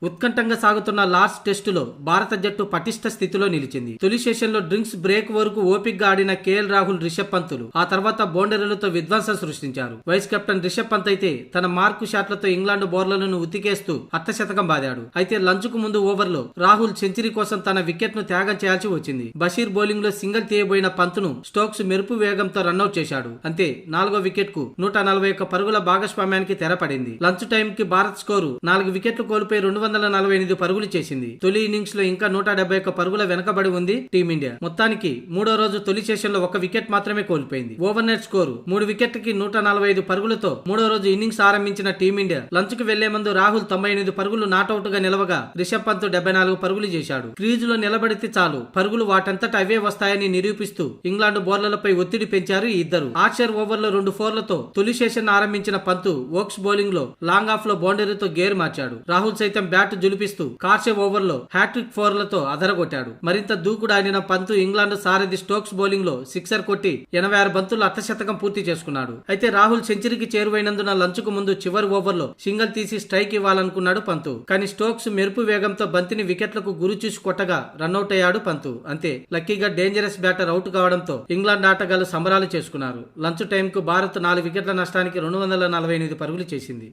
ఉత్కంఠంగా సాగుతున్న లార్డ్స్ టెస్టులో భారత జట్టు పటిష్ట స్థితిలో నిలిచింది. తొలి సెషన్లో డ్రింక్స్ బ్రేక్ వరకు ఓపిక్గా ఆడిన కేఎల్ రాహుల్, రిషబ్ పంతులు ఆ తర్వాత బౌండరీలతో విధ్వంసం సృష్టించారు. వైస్ కెప్టెన్ రిషబ్ పంత్ అయితే తన మార్కు షాట్లతో ఇంగ్లాండ్ బౌలర్లను ఉతికేస్తూ అర్ధశతకం బాదాడు. అయితే లంచ్కు ముందు ఓవర్లో రాహుల్ సెంచరీ కోసం తన వికెట్ ను త్యాగం చేయాల్సి వచ్చింది. బషీర్ బౌలింగ్ లో సింగిల్ తీయబోయిన పంత్ను స్టోక్స్ మెరుపు వేగంతో రన్అట్ చేశాడు. అంతే 4వ వికెట్ కు 141 పరుగుల భాగస్వామ్యానికి తెరపడింది. లంచ్ టైం కి భారత్ స్కోరు 4 వికెట్లు కోల్పోయి 248 పరుగులు చేసింది. తొలి ఇన్నింగ్స్ లో ఇంకా 171 పరుగుల వెనకబడి ఉంది టీమిండియా. మొత్తానికి మూడో రోజు తొలి సెషన్ లో 1 వికెట్ మాత్రమే కోల్పోయింది. ఓవర్ నెట్ స్కోరు 3 వికెట్లకి 145 పరుగులతో మూడో రోజు ఇన్నింగ్స్ ఆరంభించిన టీమిండియా లంచ్ కు వెళ్లే ముందు రాహుల్ 98 పరుగులు నాట్అవుట్ గా నిలవగా రిషబ్ పంత్ 74 పరుగులు చేశాడు. క్రీజ్ లో నిలబడితే చాలు పరుగులు వాటంతట అవే వస్తాయని నిరూపిస్తూ ఇంగ్లాండ్ బౌలర్లపై ఒత్తిడి పెంచారు ఈ ఇద్దరు. ఆర్చర్ ఓవర్ లో 2 4లతో తొలి సెషన్ ఆరంభించిన పంత్ ఓక్స్ బౌలింగ్ లో లాంగ్ ఆఫ్ లో బౌండరీతో గేర్ మార్చాడు. రాహుల్ సైతం బ్యాట్ జులిపిస్తూ కార్షే ఓవర్ లో హ్యాట్రిక్ 4లతో అదరగొట్టాడు. మరింత దూకుడాడిన పంత్ ఇంగ్లాండ్ సారథి స్టోక్స్ బౌలింగ్ లో సిక్సర్ కొట్టి 86 బంతులు అర్ధశతకం పూర్తి చేసుకున్నాడు. అయితే రాహుల్ సెంచరీకి చేరువైనందున లంచ్ కు ముందు చివరి ఓవర్ లో సింగిల్ తీసి స్ట్రైక్ ఇవ్వాలనుకున్నాడు పంత్. కానీ స్టోక్స్ మెరుపు వేగంతో బంతిని వికెట్లకు గురి చూసి కొట్టగా రన్అట్ అయ్యాడు పంత్. అంతే లక్కీగా డేంజరస్ బ్యాటర్ అవుట్ కావడంతో ఇంగ్లాండ్ ఆటగాళ్లు సంబరాలు చేసుకున్నారు. లంచ్ టైం కు భారత్ 4 వికెట్ల నష్టానికి 248 పరుగులు చేసింది.